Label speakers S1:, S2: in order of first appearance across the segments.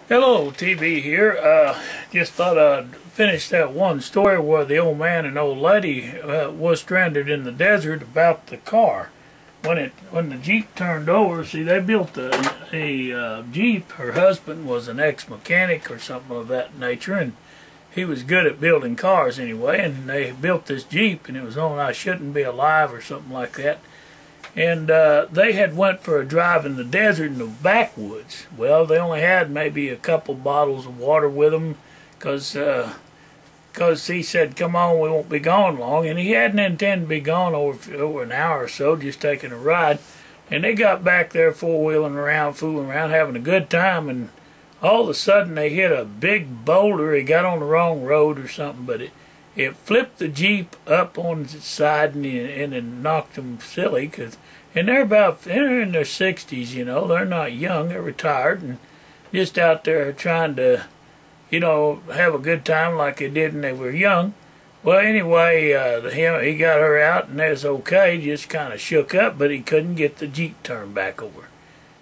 S1: Hello, TV here. Just thought I'd finish that one story where the old man and old lady was stranded in the desert about the car. When the Jeep turned over, see, they built a Jeep. Her husband was an ex-mechanic or something of that nature, and he was good at building cars anyway, and they built this Jeep, and it was on I Shouldn't Be Alive or something like that. And they had went for a drive in the desert in the backwoods. Well, they only had maybe a couple bottles of water with them because he said, come on, we won't be gone long. And he hadn't intended to be gone over an hour or so, just taking a ride. And they got back there four-wheeling around, fooling around, having a good time. And all of a sudden they hit a big boulder. He got on the wrong road or something, but it flipped the Jeep up on its side and it knocked them silly. And they're in their 60s, you know. They're not young. They're retired and just out there trying to, you know, have a good time like they did when they were young. Well, anyway, he got her out and that's okay. Just kind of shook up, but he couldn't get the Jeep turned back over.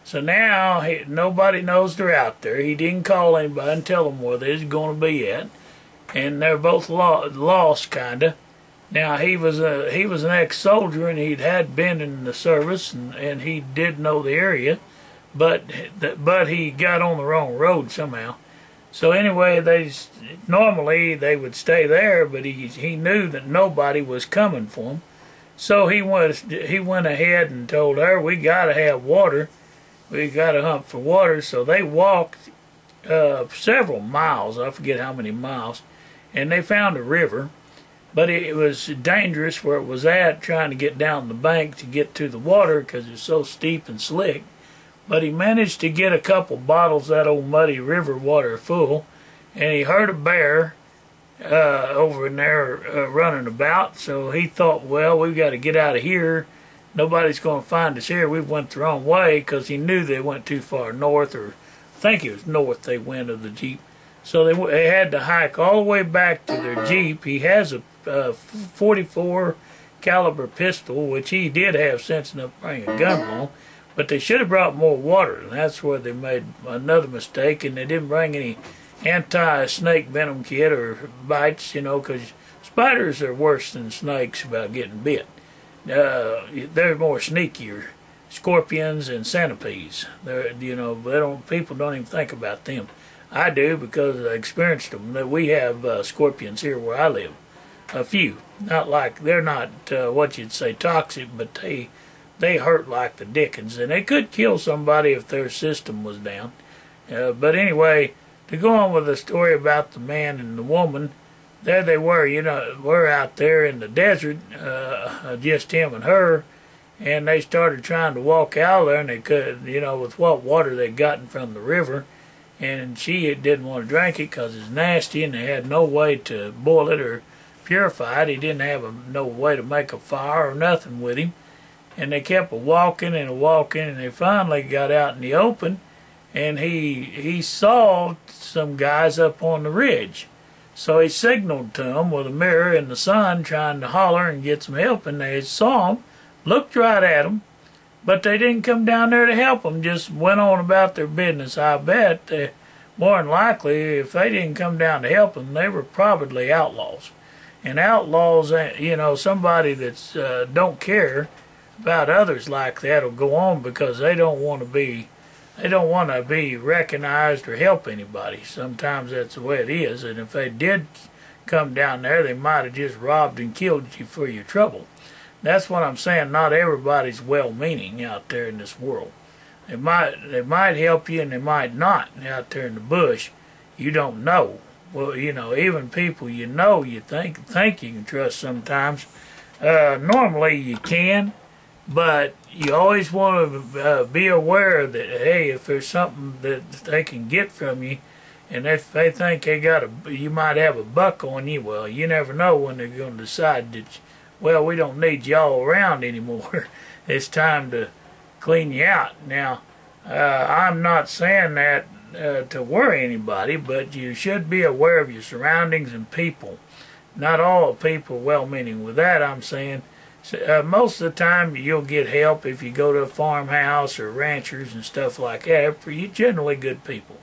S1: So now nobody knows they're out there. He didn't call anybody and tell them where they're going to be at. And they're both lost, kind of. Now, he was an ex-soldier, and had been in the service, and he did know the area, but he got on the wrong road somehow. So anyway, normally they would stay there, but he knew that nobody was coming for him. So he went ahead and told her, we got to have water. We got to hunt for water. So they walked several miles. I forget how many miles. And they found a river, but it was dangerous where it was at, trying to get down the bank to get to the water because it's so steep and slick. But he managed to get a couple bottles of that old muddy river water full, and he heard a bear over in there running about. So he thought, well, we've got to get out of here. Nobody's going to find us here. We went the wrong way, because he knew they went too far north, or I think it was north they went of the Jeep. So they had to hike all the way back to their Jeep. He has a 44 caliber pistol, which he did have sense enough to bring a gun along, but they should have brought more water, and that's where they made another mistake. And they didn't bring any anti-snake venom kit or bites, you know, because spiders are worse than snakes about getting bit. They're more sneakier. Scorpions and centipedes. People don't even think about them. I do, because I experienced them. We have scorpions here where I live. A few. They're not what you'd say toxic, but they hurt like the dickens. And they could kill somebody if their system was down. But anyway, to go on with the story about the man and the woman, there they were, you know, we're out there in the desert, just him and her, and they started trying to walk out of there, and they could, you know, with what water they'd gotten from the river. And she didn't want to drink it because it's nasty, and they had no way to boil it or purify it. He didn't have no way to make a fire or nothing with him. And they kept walking and walking, and they finally got out in the open, and he saw some guys up on the ridge. So he signaled to them with a mirror in the sun, trying to holler and get some help, and they saw him, looked right at them, but they didn't come down there to help them, just went on about their business. I bet more than likely, if they didn't come down to help them, they were probably outlaws. And outlaws, you know, somebody that's don't care about others like that will go on because they don't want to be recognized or help anybody. Sometimes that's the way it is. And if they did come down there, they might have just robbed and killed you for your trouble. That's what I'm saying. Not everybody's well-meaning out there in this world. They might help you and they might not out there in the bush. You don't know. Well, you know, even people you know, you think you can trust sometimes. Normally you can, but you always want to be aware that, hey, if there's something that they can get from you, and if they think you might have a buck on you, well, you never know when they're going to decide that, well, we don't need y'all around anymore. It's time to clean you out. Now, I'm not saying that to worry anybody, but you should be aware of your surroundings and people. Not all people are well-meaning. With that, I'm saying most of the time you'll get help if you go to a farmhouse or ranchers and stuff like that. You're generally good people.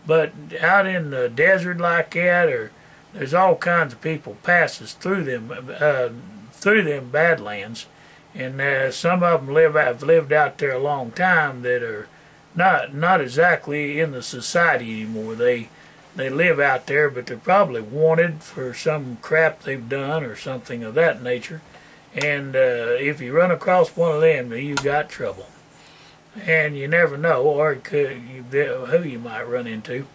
S1: But out in the desert like that, or there's all kinds of people passes through them Badlands, and some of them have lived out there a long time that are not exactly in the society anymore. They live out there, but they're probably wanted for some crap they've done or something of that nature. And if you run across one of them, you got trouble. And you never know, or who you might run into.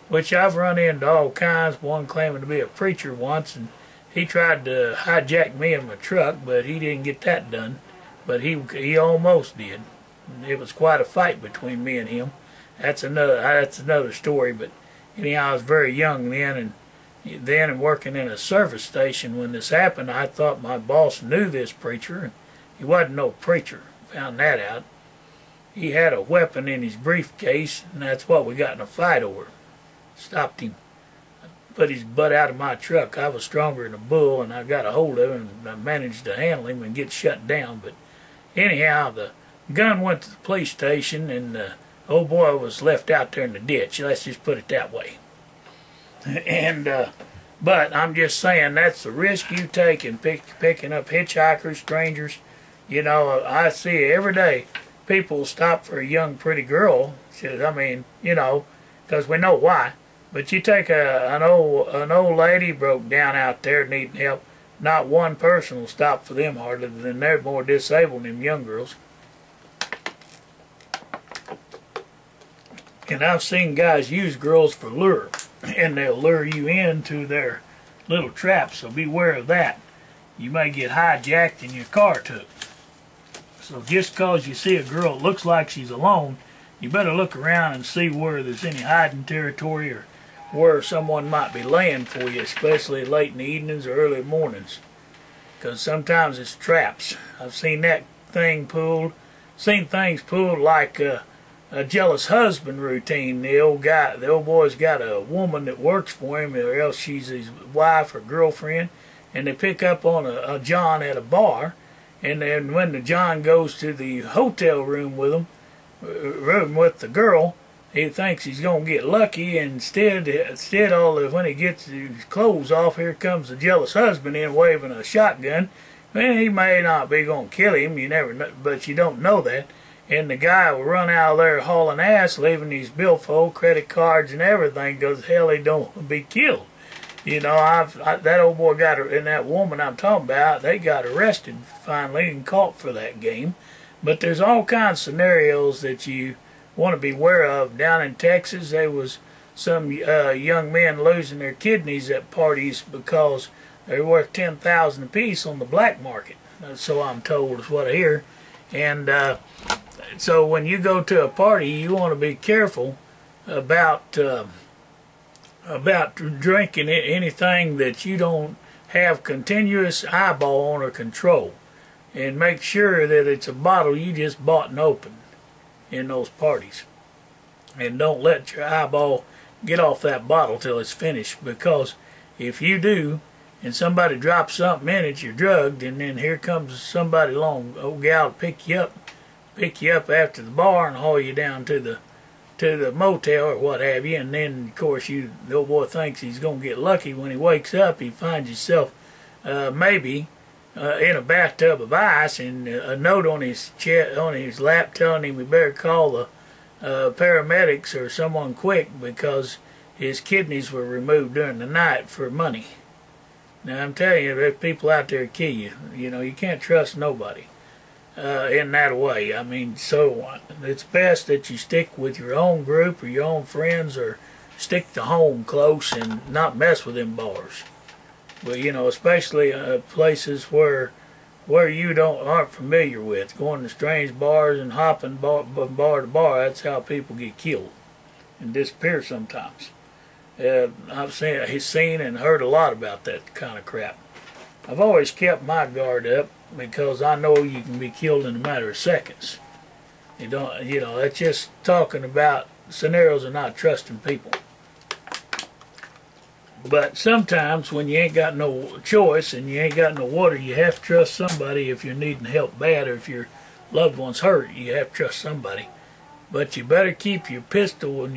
S1: Which I've run into all kinds. One claiming to be a preacher once, and he tried to hijack me in my truck, but he didn't get that done. But he almost did. It was quite a fight between me and him. That's another story. But anyhow, I was very young then, and working in a service station when this happened. I thought my boss knew this preacher, and he wasn't no preacher. Found that out. He had a weapon in his briefcase, and that's what we got in a fight over. Stopped him, put his butt out of my truck. I was stronger than a bull, and I got a hold of him, and I managed to handle him and get shut down. But anyhow, the gun went to the police station, and the old boy was left out there in the ditch. Let's just put it that way. And but I'm just saying, that's the risk you take in picking up hitchhikers, strangers. You know, I see every day people stop for a young, pretty girl. I mean, you know, because we know why. But you take an old lady broke down out there needing help. Not one person will stop for them hardly. Than they're more disabled than them young girls. And I've seen guys use girls for lure, and they'll lure you into their little traps. So beware of that. You may get hijacked and your car took. So just because you see a girl that looks like she's alone, you better look around and see where there's any hiding territory or where someone might be laying for you, especially late in the evenings or early mornings. Because sometimes it's traps. I've seen that thing pulled, seen things pulled like a jealous husband routine. The old boy's got a woman that works for him, or else she's his wife or girlfriend, and they pick up on a John at a bar, and then when the John goes to the hotel room with him, with the girl, he thinks he's gonna get lucky, and instead when he gets his clothes off, here comes the jealous husband in waving a shotgun. And he may not be gonna kill him, you never know, but you don't know that. And the guy will run out of there hauling ass, leaving his billfold, credit cards, and everything, because hell, he don't be killed. You know, that old boy and that woman I'm talking about, they got arrested finally and caught for that game. But there's all kinds of scenarios that you want to be aware of. Down in Texas, there was some young men losing their kidneys at parties because they're worth $10,000 apiece on the black market. So I'm told, is what I hear. And so when you go to a party, you want to be careful about drinking anything that you don't have continuous eyeball on or control. And make sure that it's a bottle you just bought and opened in those parties. And don't let your eyeball get off that bottle till it's finished, because if you do and somebody drops something in it, you're drugged, and then here comes somebody along, old gal, to pick you up after the bar and haul you down to the motel or what have you. And then of course the old boy thinks he's gonna get lucky. When he wakes up, he finds himself maybe in a bathtub of ice, and a note on his lap telling him he better call the paramedics or someone quick, because his kidneys were removed during the night for money. Now I'm telling you, there's people out there that kill you. You know, you can't trust nobody in that way. I mean, so it's best that you stick with your own group or your own friends, or stick to home close and not mess with them bars. But you know, especially places where you aren't familiar with, going to strange bars and hopping bar to bar. That's how people get killed and disappear sometimes. I've seen and heard a lot about that kind of crap. I've always kept my guard up, because I know you can be killed in a matter of seconds. You know, that's just talking about scenarios of not trusting people. But sometimes when you ain't got no choice and you ain't got no water, you have to trust somebody. If you're needing help bad, or if your loved one's hurt, you have to trust somebody. But you better keep your pistol and